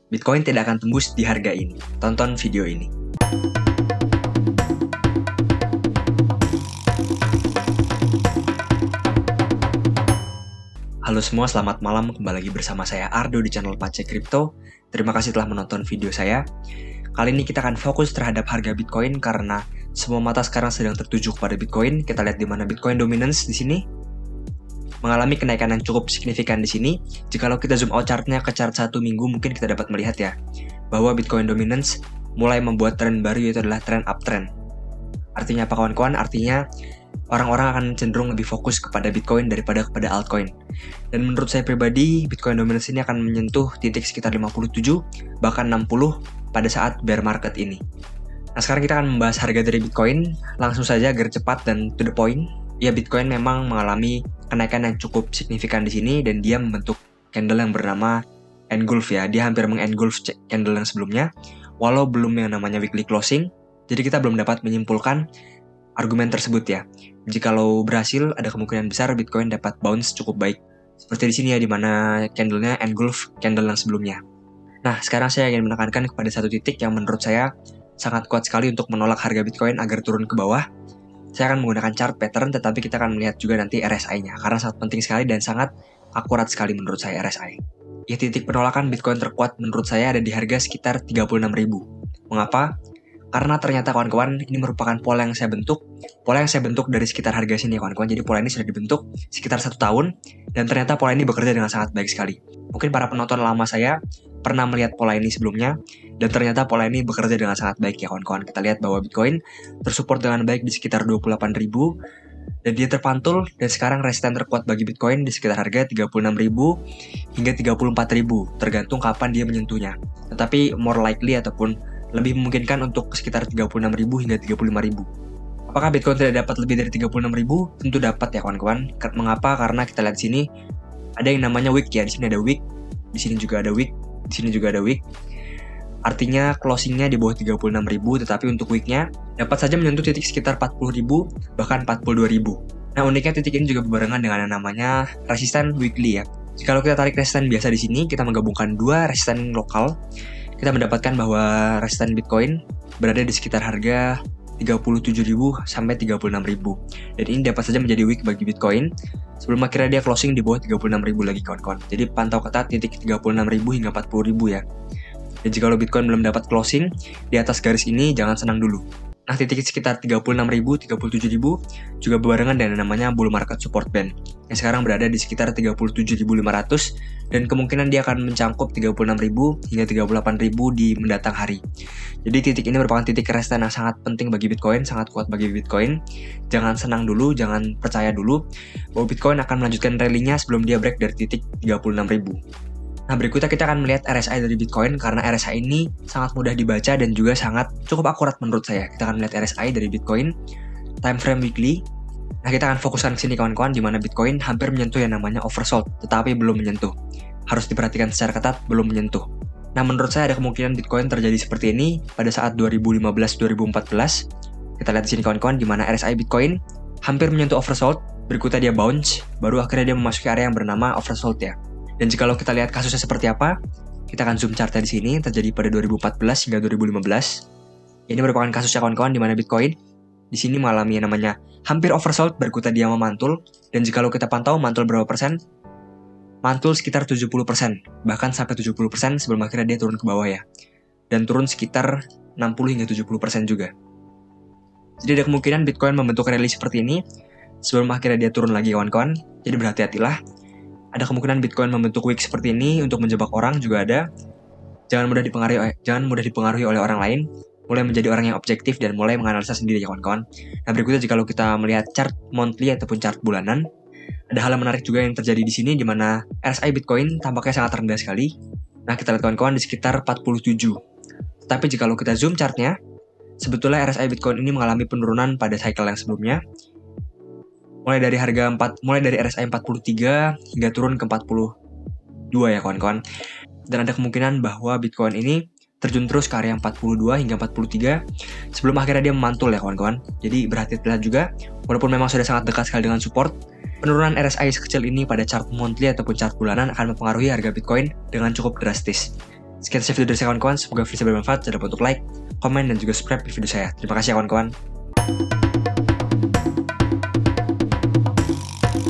Bitcoin tidak akan tembus di harga ini. Tonton video ini. Halo semua, selamat malam. Kembali lagi bersama saya Ardo di channel Pace Crypto. Terima kasih telah menonton video saya. Kali ini kita akan fokus terhadap harga Bitcoin karena semua mata sekarang sedang tertuju kepada Bitcoin. Kita lihat di mana Bitcoin dominance di sini mengalami kenaikan yang cukup signifikan di sini. Jikalau kita zoom out chartnya ke chart 1 minggu, mungkin kita dapat melihat ya bahwa Bitcoin dominance mulai membuat tren baru, yaitu adalah tren uptrend. Artinya apa kawan-kawan? Artinya orang-orang akan cenderung lebih fokus kepada Bitcoin daripada kepada altcoin. Dan menurut saya pribadi, Bitcoin dominance ini akan menyentuh titik sekitar 57 bahkan 60 pada saat bear market ini. Nah, sekarang kita akan membahas harga dari Bitcoin. Langsung saja agar cepat dan to the point. Ya, Bitcoin memang mengalami kenaikan yang cukup signifikan di sini dan dia membentuk candle yang bernama engulf ya. Dia hampir mengengulf candle yang sebelumnya, walau belum yang namanya weekly closing. Jadi kita belum dapat menyimpulkan argumen tersebut ya. Jikalau berhasil, ada kemungkinan besar Bitcoin dapat bounce cukup baik. Seperti di sini ya, di mana candlenya engulf candle yang sebelumnya. Nah, sekarang saya ingin menekankan kepada satu titik yang menurut saya sangat kuat sekali untuk menolak harga Bitcoin agar turun ke bawah. Saya akan menggunakan chart pattern, tetapi kita akan melihat juga nanti RSI-nya, karena sangat penting sekali dan sangat akurat sekali menurut saya RSI. Ya, titik penolakan Bitcoin terkuat menurut saya ada di harga sekitar 36.000. Mengapa? Karena ternyata kawan-kawan, ini merupakan pola yang saya bentuk. Pola yang saya bentuk dari sekitar harga sini ya kawan-kawan. Jadi pola ini sudah dibentuk sekitar 1 tahun, dan ternyata pola ini bekerja dengan sangat baik sekali. Mungkin para penonton lama saya pernah melihat pola ini sebelumnya, dan ternyata pola ini bekerja dengan sangat baik ya kawan-kawan. Kita lihat bahwa Bitcoin tersupport dengan baik di sekitar 28.000, dan dia terpantul, dan sekarang resisten terkuat bagi Bitcoin di sekitar harga 36.000 hingga 34.000, tergantung kapan dia menyentuhnya. Tetapi more likely ataupun lebih memungkinkan untuk sekitar 36.000 hingga 35.000. Apakah Bitcoin tidak dapat lebih dari 36.000? Tentu dapat ya kawan-kawan. Mengapa? Karena kita lihat sini ada yang namanya wick ya. Di sini ada wick, di sini juga ada wick, di sini juga ada wick. Artinya closingnya di bawah 36.000, tetapi untuk wicknya dapat saja menyentuh titik sekitar 40.000 bahkan 42.000. Nah, uniknya titik ini juga berbarengan dengan yang namanya resisten weekly ya. Kalau kita tarik resisten biasa di sini, kita menggabungkan dua resisten lokal, kita mendapatkan bahwa resisten Bitcoin berada di sekitar harga 37.000 sampai 36.000. Dan ini dapat saja menjadi weak bagi Bitcoin sebelum akhirnya dia closing di bawah 36.000 lagi kawan-kawan. Jadi pantau ketat titik 36.000 hingga 40.000 ya. Dan jika Bitcoin belum dapat closing di atas garis ini, jangan senang dulu. Nah, titik sekitar 36.000, 37.000 juga berbarengan dengan namanya bull market support band yang sekarang berada di sekitar 37.500, dan kemungkinan dia akan mencangkup 36.000 hingga 38.000 di mendatang hari. Jadi titik ini merupakan titik resisten yang sangat penting bagi Bitcoin, sangat kuat bagi Bitcoin. Jangan senang dulu, jangan percaya dulu bahwa Bitcoin akan melanjutkan rally-nya sebelum dia break dari titik 36.000. Nah, berikutnya kita akan melihat RSI dari Bitcoin, karena RSI ini sangat mudah dibaca dan juga sangat cukup akurat menurut saya. Kita akan melihat RSI dari Bitcoin time frame weekly. Nah, kita akan fokuskan ke sini kawan-kawan, di mana Bitcoin hampir menyentuh yang namanya oversold, tetapi belum menyentuh. Harus diperhatikan secara ketat, belum menyentuh. Nah, menurut saya ada kemungkinan Bitcoin terjadi seperti ini pada saat 2015-2014. Kita lihat di sini kawan-kawan, di mana RSI Bitcoin hampir menyentuh oversold, berikutnya dia bounce, baru akhirnya dia memasuki area yang bernama oversold ya. Dan jika kita lihat kasusnya seperti apa, kita akan zoom chartnya di sini, terjadi pada 2014 hingga 2015. Ini merupakan kasusnya kawan-kawan, di mana Bitcoin di sini mengalami yang namanya hampir oversold, berikutnya dia memantul. Dan jika kita pantau mantul berapa persen? Mantul sekitar 70%, bahkan sampai 70% sebelum akhirnya dia turun ke bawah ya. Dan turun sekitar 60 hingga 70% juga. Jadi ada kemungkinan Bitcoin membentuk rally seperti ini sebelum akhirnya dia turun lagi kawan-kawan. Jadi berhati-hatilah. Ada kemungkinan Bitcoin membentuk wick seperti ini untuk menjebak orang juga ada. Jangan mudah dipengaruhi oleh orang lain. Mulai menjadi orang yang objektif dan mulai menganalisa sendiri ya kawan-kawan. Nah, berikutnya jika kita melihat chart monthly ataupun chart bulanan, ada hal yang menarik juga yang terjadi di sini, di mana RSI Bitcoin tampaknya sangat rendah sekali. Nah, kita lihat kawan-kawan di sekitar 47. Tapi jika kita zoom chartnya, sebetulnya RSI Bitcoin ini mengalami penurunan pada cycle yang sebelumnya. Mulai dari RSI 43 hingga turun ke 42 ya kawan-kawan. Dan ada kemungkinan bahwa Bitcoin ini terjun terus ke area 42 hingga 43 sebelum akhirnya dia memantul ya kawan-kawan. Jadi berhati-hatilah juga, walaupun memang sudah sangat dekat sekali dengan support, penurunan RSI sekecil ini pada chart monthly ataupun chart bulanan akan mempengaruhi harga Bitcoin dengan cukup drastis. Sekian video dari saya kawan-kawan, semoga video bermanfaat. Jangan lupa untuk like, komen, dan juga subscribe di video saya. Terima kasih ya kawan-kawan.